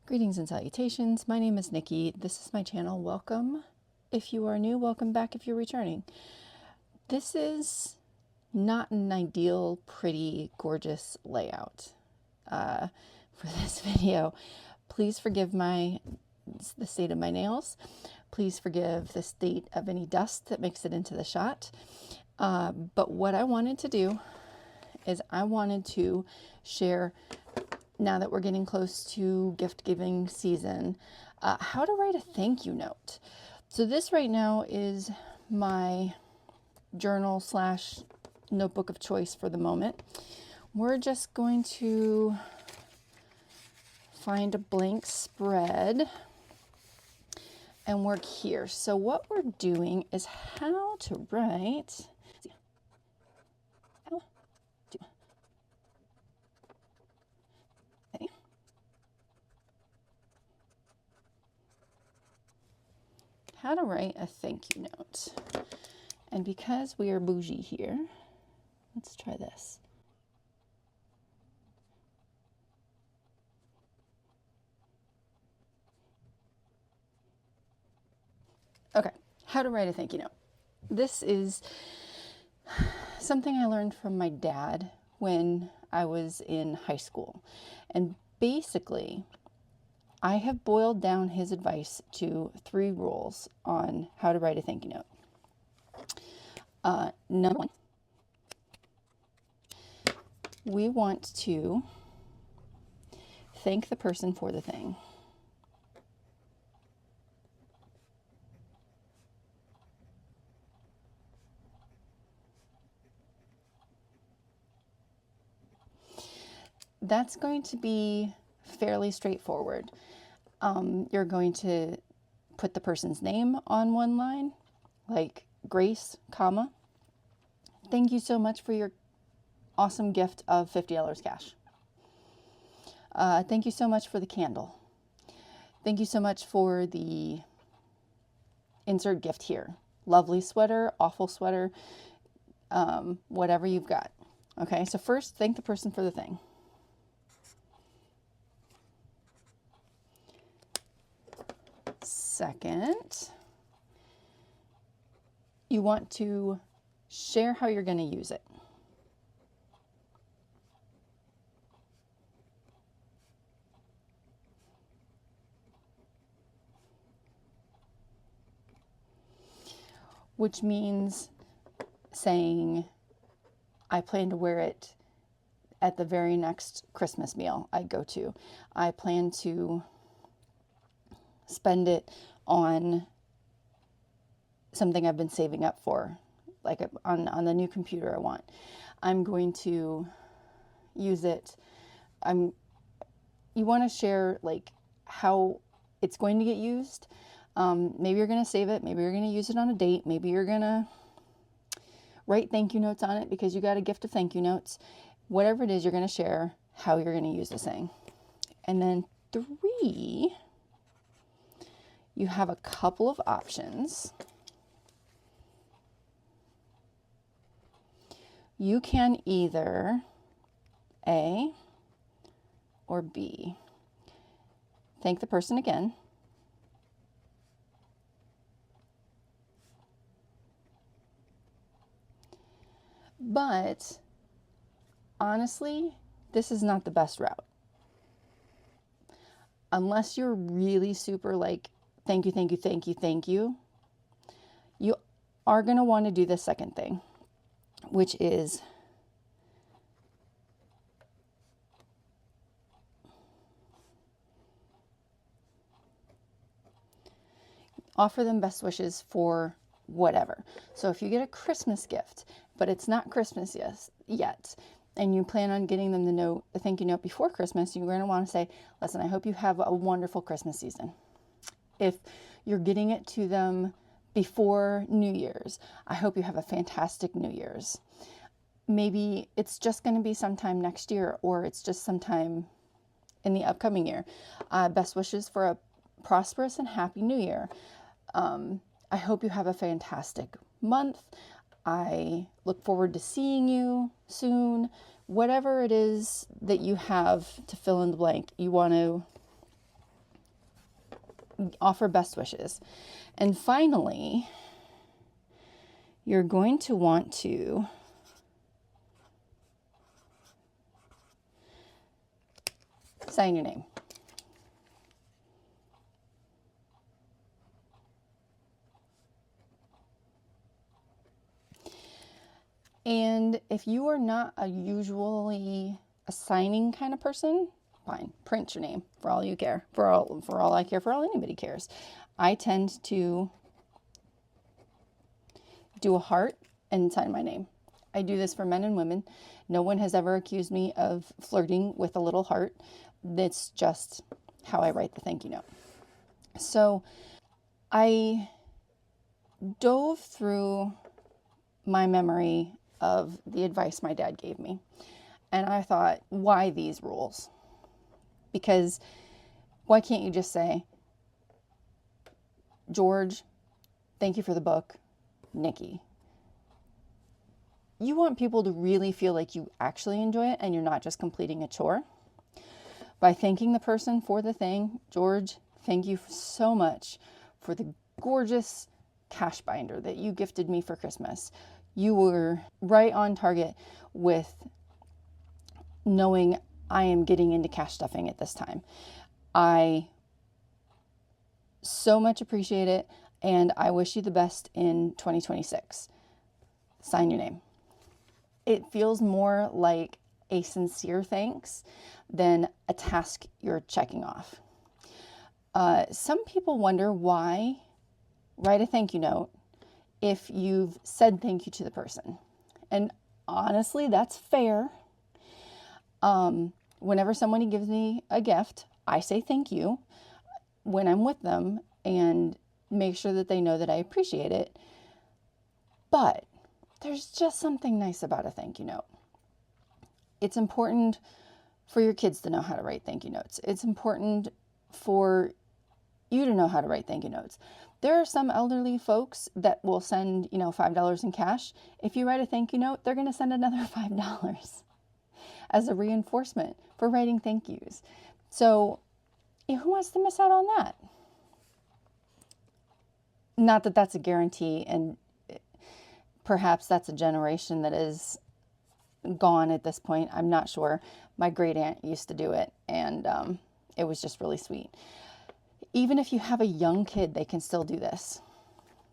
Greetings and salutations. My name is Nikki. This is my channel. Welcome. If you are new, welcome back if you're returning. This is not an ideal, pretty, gorgeous layout for this video. Please forgive the state of my nails. Please forgive the state of any dust that makes it into the shot. But what I wanted to do is I wanted to share, now that we're getting close to gift giving season, how to write a thank you note. So this right now is my journal slash notebook of choice for the moment. We're just going to find a blank spread and work here. So what we're doing is how to write. How to write a thank you note. And because we are bougie here, let's try this. Okay, how to write a thank you note. This is something I learned from my dad when I was in high school. And basically, I have boiled down his advice to 3 rules on how to write a thank you note. Number 1, we want to thank the person for the thing. That's going to be fairly straightforward. You're going to put the person's name on one line, like Grace, comma, thank you so much for your awesome gift of $50 cash. Thank you so much for the candle. Thank you so much for the insert gift here. Lovely sweater, awful sweater, whatever you've got. Okay, so first, thank the person for the thing. Second, you want to share how you're going to use it. Which means saying, I plan to wear it at the very next Christmas meal I go to. I plan to spend it on something I've been saving up for, like on the new computer I want. I'm going to use it. You want to share like how it's going to get used. Maybe you're going to save it. Maybe you're going to use it on a date. Maybe you're going to write thank you notes on it because you got a gift of thank you notes. Whatever it is, you're going to share how you're going to use this thing. And then 3, you have a couple of options. You can either A or B. Thank the person again. But honestly, this is not the best route. Unless you're really super like, thank you, thank you, thank you, thank you. You are going to want to do the second thing, which is offer them best wishes for whatever. So if you get a Christmas gift, but it's not Christmas yet, and you plan on getting them the thank you note before Christmas, you're going to want to say, listen, I hope you have a wonderful Christmas season. If you're getting it to them before New Year's, I hope you have a fantastic New Year's. Maybe it's just going to be sometime next year, or it's just sometime in the upcoming year. Best wishes for a prosperous and happy New Year. I hope you have a fantastic month. I look forward to seeing you soon. Whatever it is that you have to fill in the blank, you want to offer best wishes. And finally, you're going to want to sign your name. And if you are not usually a signing kind of person, fine, print your name for all you care, for all I care, for all anybody cares. I tend to do a heart and sign my name. I do this for men and women. No one has ever accused me of flirting with a little heart. That's just how I write the thank you note. So I dove through my memory of the advice my dad gave me. And I thought, why these rules? Because why can't you just say, George, thank you for the book, Nikki. You want people to really feel like you actually enjoy it and you're not just completing a chore. By thanking the person for the thing, George, thank you so much for the gorgeous cash binder that you gifted me for Christmas. You were right on target with knowing I am getting into cash stuffing at this time. I so much appreciate it, and I wish you the best in 2026. Sign your name. It feels more like a sincere thanks than a task you're checking off. Some people wonder why write a thank you note if you've said thank you to the person. And honestly, that's fair. Whenever somebody gives me a gift, I say thank you when I'm with them and make sure that they know that I appreciate it. But there's just something nice about a thank you note. It's important for your kids to know how to write thank you notes. It's important for you to know how to write thank you notes. There are some elderly folks that will send, $5 in cash. If you write a thank you note, they're going to send another $5 as a reinforcement for writing thank yous. So who wants to miss out on that? Not that that's a guarantee, and perhaps that's a generation that is gone at this point. I'm not sure. My great aunt used to do it, and it was just really sweet. Even if you have a young kid, they can still do this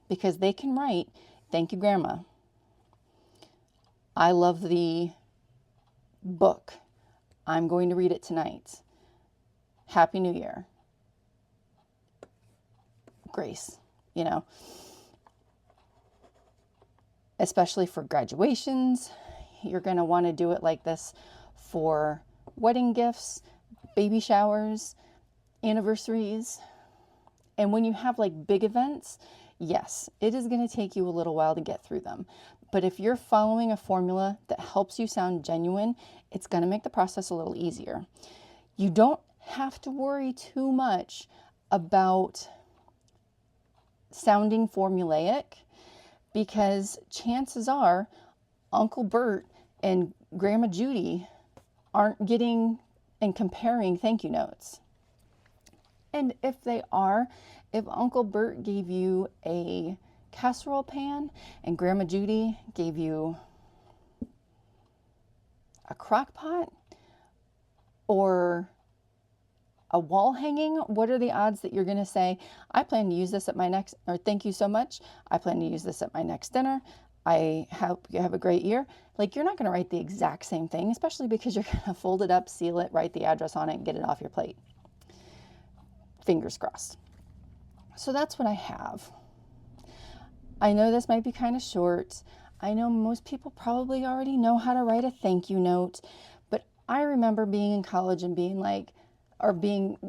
because they can write, thank you, Grandma. I love the book. I'm going to read it tonight. Happy New Year. Grace, especially for graduations. You're going to want to do it like this for wedding gifts, baby showers, anniversaries. And when you have like big events, yes, it is going to take you a little while to get through them. But if you're following a formula that helps you sound genuine, it's going to make the process a little easier. You don't have to worry too much about sounding formulaic, because chances are Uncle Bert and Grandma Judy aren't getting and comparing thank you notes. And if they are, if Uncle Bert gave you a casserole pan and Grandma Judy gave you a crock pot or a wall hanging, what are the odds that you're going to say, I plan to use this at my next, or thank you so much, I plan to use this at my next dinner, I hope you have a great year. Like, you're not going to write the exact same thing, especially because you're going to fold it up, seal it, write the address on it, and get it off your plate. Fingers crossed. So that's what I have. I know this might be kind of short. I know most people probably already know how to write a thank you note, but I remember being in college and being like,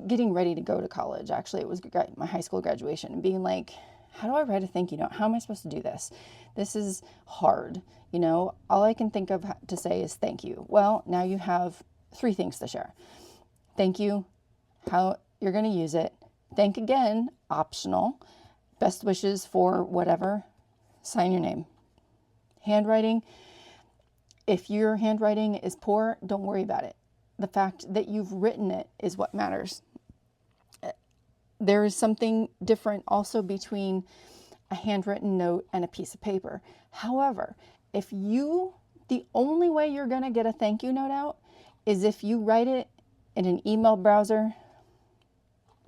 getting ready to go to college. Actually, it was my high school graduation, and being like, how do I write a thank you note? How am I supposed to do this? This is hard. All I can think of to say is thank you. Well, now you have 3 things to share. Thank you, how you're going to use it. Thank again, optional. Best wishes for whatever. Sign your name. Handwriting. If your handwriting is poor, don't worry about it. The fact that you've written it is what matters. there is something different also between a handwritten note and a piece of paper. However, the only way you're going to get a thank you note out is if you write it in an email browser,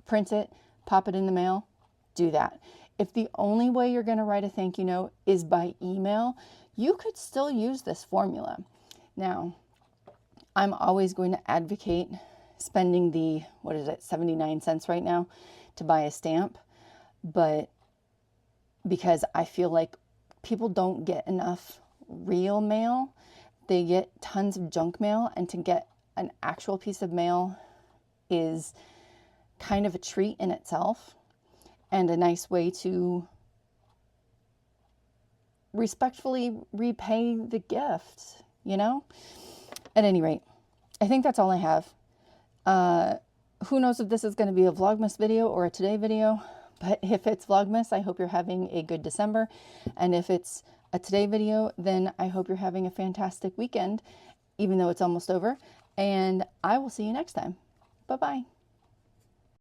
print it, pop it in the mail, do that. If the only way you're going to write a thank you note is by email, you could still use this formula. Now, I'm always going to advocate spending the, 79 cents right now to buy a stamp, but because I feel like people don't get enough real mail, they get tons of junk mail, and to get an actual piece of mail is kind of a treat in itself and a nice way to respectfully repay the gift, you know? At any rate, I think that's all I have. Who knows if this is going to be a Vlogmas video or a today video, but if it's Vlogmas, I hope you're having a good December. And if it's a today video, then I hope you're having a fantastic weekend, even though it's almost over. And I will see you next time. Bye-bye.